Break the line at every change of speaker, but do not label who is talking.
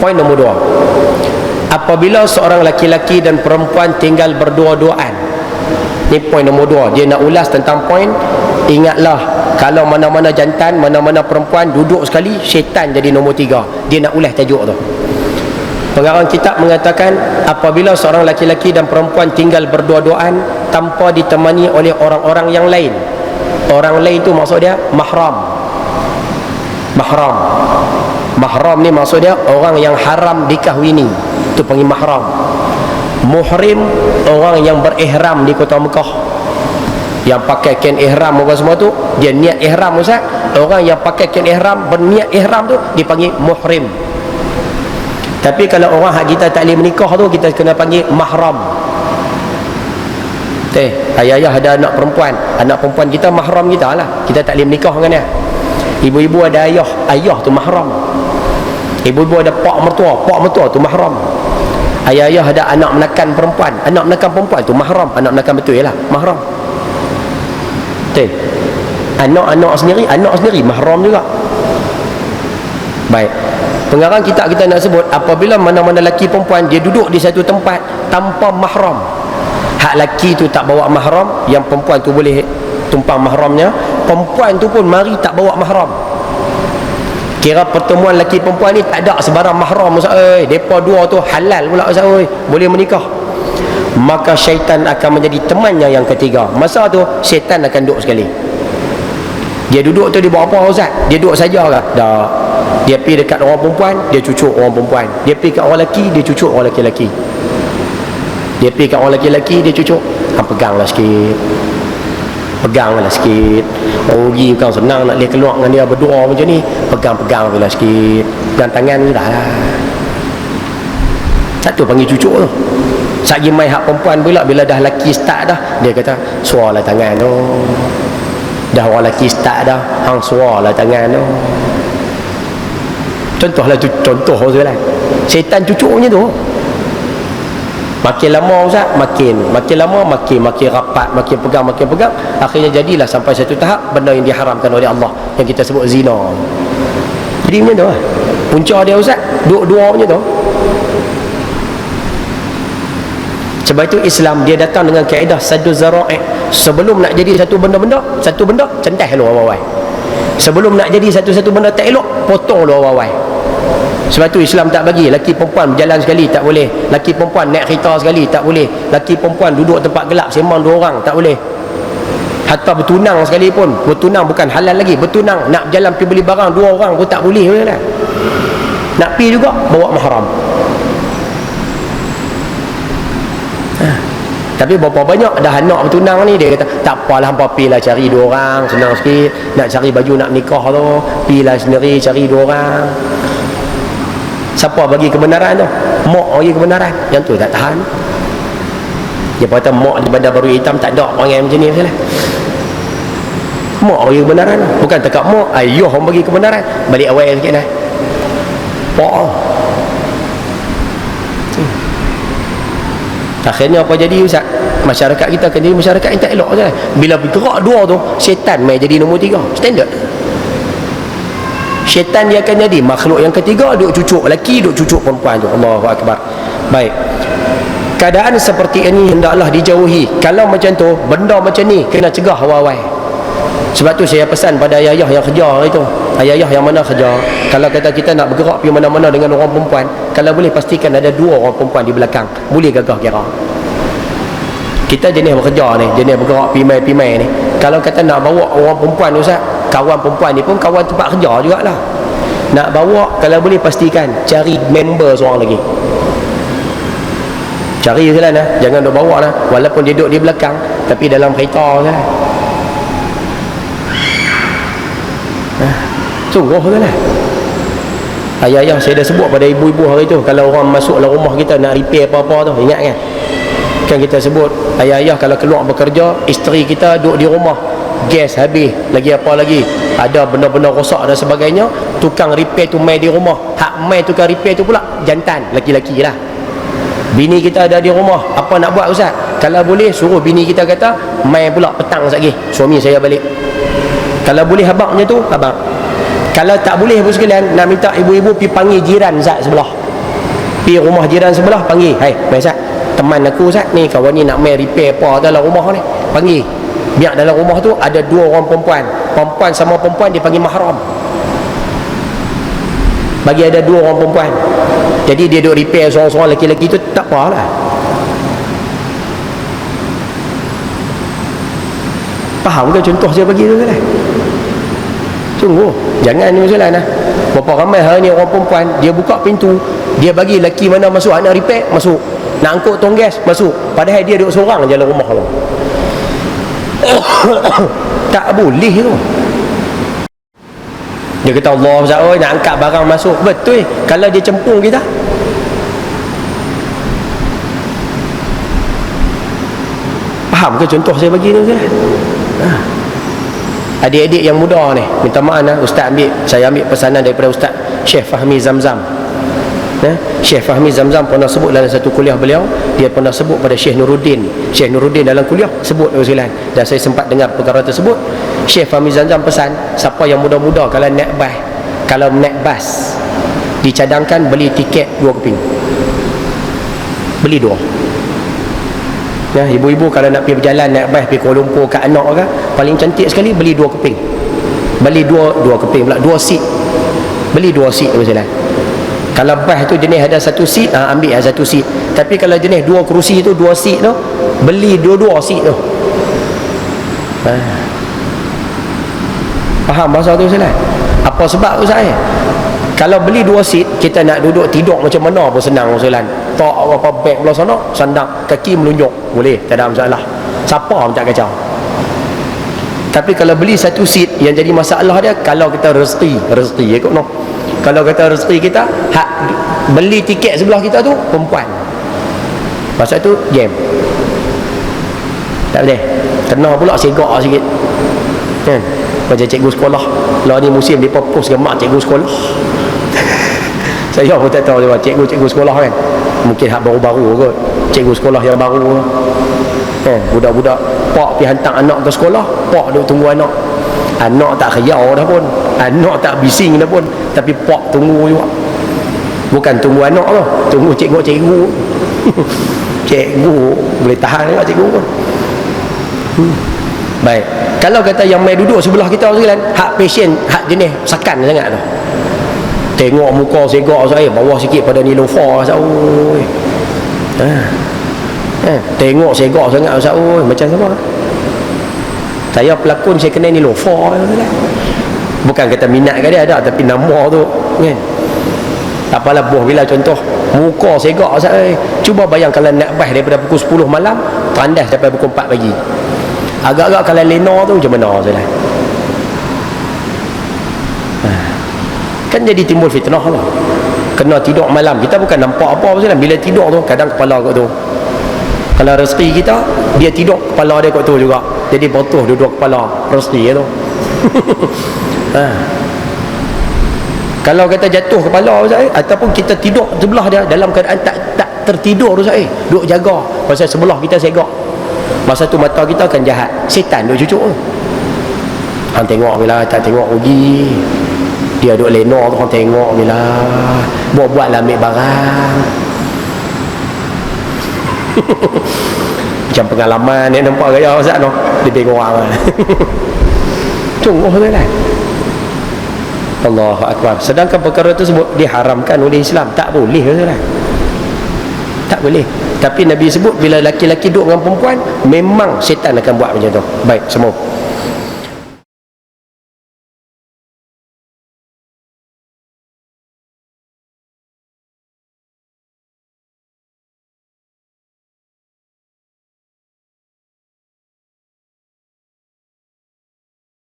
Poin nombor 2, apabila seorang laki-laki dan perempuan tinggal berdua-duaan. Ni poin nombor 2. Dia nak ulas tentang poin, ingatlah, kalau mana-mana jantan, mana-mana perempuan duduk sekali, syaitan jadi nombor 3. Dia nak ulas tajuk tu. Pengarang kitab mengatakan, apabila seorang laki-laki dan perempuan tinggal berdua-duaan tanpa ditemani oleh orang-orang yang lain. Orang lain tu maksud dia mahram. Mahram ni maksud dia orang yang haram dikahwini, tu panggil mahram. Muhrim, orang yang berihram di kota Mekah, yang pakai kain ihram apa semua tu, dia niat ihram. Ustaz, orang yang pakai kain ihram, berniat ihram tu dipanggil muhrim. Tapi kalau orang hak kita tak boleh menikah tu, kita kena panggil mahram. Ayah-ayah ada anak perempuan kita mahram kita lah, kita tak boleh menikah dengan dia. Ibu-ibu ada ayah tu mahram. Ibu-ibu ada pak mertua tu mahram. Ayah-ayah ada anak menakan perempuan tu mahram. Anak menakan betul lah, mahram. Anak sendiri mahram juga. Baik, pengarang kita nak sebut, apabila mana-mana lelaki perempuan dia duduk di satu tempat tanpa mahram, hak lelaki tu tak bawa mahram, yang perempuan tu boleh tumpang mahramnya, perempuan tu pun mari tak bawa mahram. Kira pertemuan lelaki perempuan ni tak ada sebarang mahram. Ustaz, mereka dua tu halal pula Ustaz, boleh menikah. Maka syaitan akan menjadi temannya yang ketiga. Masa tu syaitan akan duduk sekali. Dia duduk tu dia buat apa Ustaz? Dia duduk saja ke? Tak. Dia pergi dekat orang perempuan, dia cucuk orang perempuan. Dia pergi kat orang lelaki, dia cucuk orang lelaki. Dia pergi kat orang lelaki, dia cucuk. Peganglah sikit. Orang rugi bukan senang nak boleh keluar dengan dia berdua macam ni. Pegang bila sikit, pegang tangan dah lah. Satu panggil cucuk tu. Sagi mai hak perempuan pula, bila dah lelaki start dah, dia kata suarlah tangan tu. Dah orang lelaki start dah, hang suarlah tangan tu. Contoh je lah. Syaitan cucuk macam tu. Makin lama Ustaz, makin lama makin rapat, makin pegang. Akhirnya jadilah sampai satu tahap benda yang diharamkan oleh Allah, yang kita sebut zina. Jadi macam tu lah punca dia Ustaz, dua macam tu. Sebab itu Islam dia datang dengan kaedah saddu zara'i. Sebelum nak jadi satu benda centah lu awal-awal. Sebelum nak jadi satu benda tak elok, potong lu awal-awal. Sebab tu Islam tak bagi laki perempuan berjalan sekali, tak boleh. Laki perempuan naik kereta sekali, tak boleh. Laki perempuan duduk tempat gelap sembang dua orang, tak boleh. Hatta bertunang sekalipun, bertunang bukan halal lagi, bertunang nak berjalan pergi beli barang dua orang pun tak boleh lah. Nak pergi juga bawa mahram. Tapi berapa banyak dah anak bertunang ni, dia kata tak apalah, hampa pergilah cari dua orang, senang sikit. Nak cari baju nak nikah tu, pergilah sendiri cari dua orang. Siapa bagi kebenaran tu? Mak bagi kebenaran. Yang tu tak tahan. Dia kata mak di bandar baru hitam tak ada orang yang macam ni masalah. Mak bagi kebenaran. Bukan tekak mak, ayah orang bagi kebenaran. Balik awal sikit dah. Pak. Akhirnya apa jadi Ustaz? Masyarakat kita akan jadi masyarakat yang tak elok je. Bila bergerak dua tu, syaitan mai jadi nombor 3. Standard. Syaitan dia akan jadi makhluk yang ketiga, duk cucuk lelaki, duk cucuk perempuan tu. Allahu Akbar. Baik, keadaan seperti ini hendaklah dijauhi. Kalau macam tu, benda macam ni kena cegah awal-awal. Sebab tu saya pesan pada ayah-ayah yang kerja hari tu, ayah-ayah yang mana kerja, kalau kata kita nak bergerak pergi mana-mana dengan orang perempuan, kalau boleh pastikan ada 2 orang perempuan di belakang, boleh gagah kira. Kita jenis bekerja ni, jenis bergerak pimai-pimai ni, kalau kata nak bawa orang perempuan Ustaz, kawan perempuan ni pun kawan tempat kerja jugalah. Nak bawa, kalau boleh pastikan cari member seorang lagi. Cari je lah, jangan duk bawa lah. Walaupun dia duduk di belakang, tapi dalam kereta je lah. Sungguh je lah. Ayah-ayah saya dah sebut pada ibu-ibu hari tu, kalau orang masuk dalam rumah kita nak repair apa-apa tu, ingat kan? Kan kita sebut, ayah-ayah kalau keluar bekerja, isteri kita duduk di rumah, gas habis, lagi apa lagi, ada benda-benda rosak dan sebagainya, tukang repair tu mai di rumah. Hak mai tukang repair tu pula jantan, laki-laki lah. Bini kita ada di rumah, apa nak buat Ustaz? Kalau boleh suruh bini kita kata mai pula petang sekali, suami saya balik. Kalau boleh abang macam tu, abang. Kalau tak boleh pun sekalian, nak minta ibu-ibu pergi panggil jiran Ustaz sebelah. Pergi rumah jiran sebelah, panggil, hai Ustaz, teman aku Ustaz ni, kawan ni nak main repair apa dalam rumah ni, panggil. Biar dalam rumah tu ada 2 orang perempuan, perempuan sama perempuan dia panggil mahram. Bagi ada 2 orang perempuan, jadi dia duk repair seorang-seorang lelaki-lelaki tu tak apalah. Faham ke contoh saya bagi tu kan? Sungguh jangan ni masalah lah. Berapa ramai hari ni orang perempuan, dia buka pintu, dia bagi lelaki mana masuk, nak repair masuk, nak angkut tong gas masuk, padahal dia duduk seorang je dalam rumah tu. Tak boleh tu. Dia kata Allah Ustaz, oi nak angkat barang masuk, betul kalau dia cempung kita. Faham ke contoh saya bagi tu Ustaz? Adik-adik yang muda ni, minta maaf Ustaz saya ambil pesanan daripada Ustaz Syekh Fahmi Zamzam. Syekh Fahmi Zamzam pernah sebut dalam satu kuliah beliau, dia pernah sebut pada Syekh Nuruddin dalam kuliah sebut sekalian, dan saya sempat dengar perkara tersebut. Syekh Fahmi Zamzam pesan, siapa yang muda-muda kalau naik bas dicadangkan beli tiket 2 keping, beli 2. Ya, ibu-ibu kalau nak pergi berjalan naik bas pergi Kuala Lumpur kat anak ke, paling cantik sekali beli 2 keping. Beli 2 keping pula, 2 seat. Beli 2 seat misalnya. Kalau bas tu jenis ada 1 seat, ambil 1 seat. Tapi kalau jenis 2 kerusi tu, 2 seat tu, beli 2 seat tu. Faham bahasa tu Ustaz? Apa sebab tu saya? Kalau beli 2 seat, kita nak duduk tidur macam mana pun senang Ustaz. Tak apa beg belah sana, sandang, kaki melunjuk, boleh, tak ada masalah. Siapa pun tak kacau. Tapi kalau beli 1 seat, yang jadi masalah dia kalau kita rezeki ikut no. Kalau kata rezeki kita beli tiket sebelah kita tu perempuan, pasal tu jam, tak boleh, kena pula segak sikit kan. Macam cikgu sekolah lah ni musim dia post gemak cikgu sekolah. Saya pun tak tahu dia cikgu sekolah kan, mungkin hak baru-baru kot, cikgu sekolah yang baru kan. Budak-budak pak pergi hantar anak ke sekolah, pak duk tunggu anak tak khayau dah pun, anak tak bising dah pun, tapi pak tunggu juga. Bukan tunggu anak tu, tunggu cikgu. Cikgu boleh tahan juga cikgu pun. Baik, kalau kata yang main duduk sebelah kita sekalian, hak pasien, hak jenis sakan sangat tu, tengok muka segak saya bawah sikit pada Nilofa Ustaz. Oi. Tengok segak sangat Ustaz. Oi, macam siapa? Saya pelakon, saya kena Nilofa. Bukan kata minat ke dia ada, tapi nama tu kan. Apalah buah bila contoh muka segak Ustaz. Cuba bayang kalau nak bas daripada pukul 10 malam tandas sampai pukul 4 pagi. Agak-agak kalau lena tu macam mana Ustaz? Kan jadi timbul fitnah lah. Kena tidur malam, kita bukan nampak apa Ustaz. Bila tidur tu kadang kepala kat tu, kalau rezeki kita dia tidur kepala dia kat tu juga, jadi botoh duduk kepala rezeki tu. Kalau kata jatuh kepala Ustaz, ataupun kita tidur sebelah dia dalam keadaan tak tertidur Ustaz, duduk jaga pasal sebelah kita segak, masa tu mata kita akan jahat, setan duk cucuk tu. Hang tengok bila tak tengok rugi, dia duk lena tu, hang tengok bila buat-buat lah ambil barang. Macam pengalaman ni nampak gaya Ustaz no, dia tengok orang. Sungguh tu lah. Allahu Akbar. Sedangkan perkara tersebut diharamkan oleh Islam, tak boleh Ustaz. Tak boleh. Tapi Nabi sebut bila laki-laki duduk dengan perempuan, memang syaitan akan buat macam tu. Baik, semua.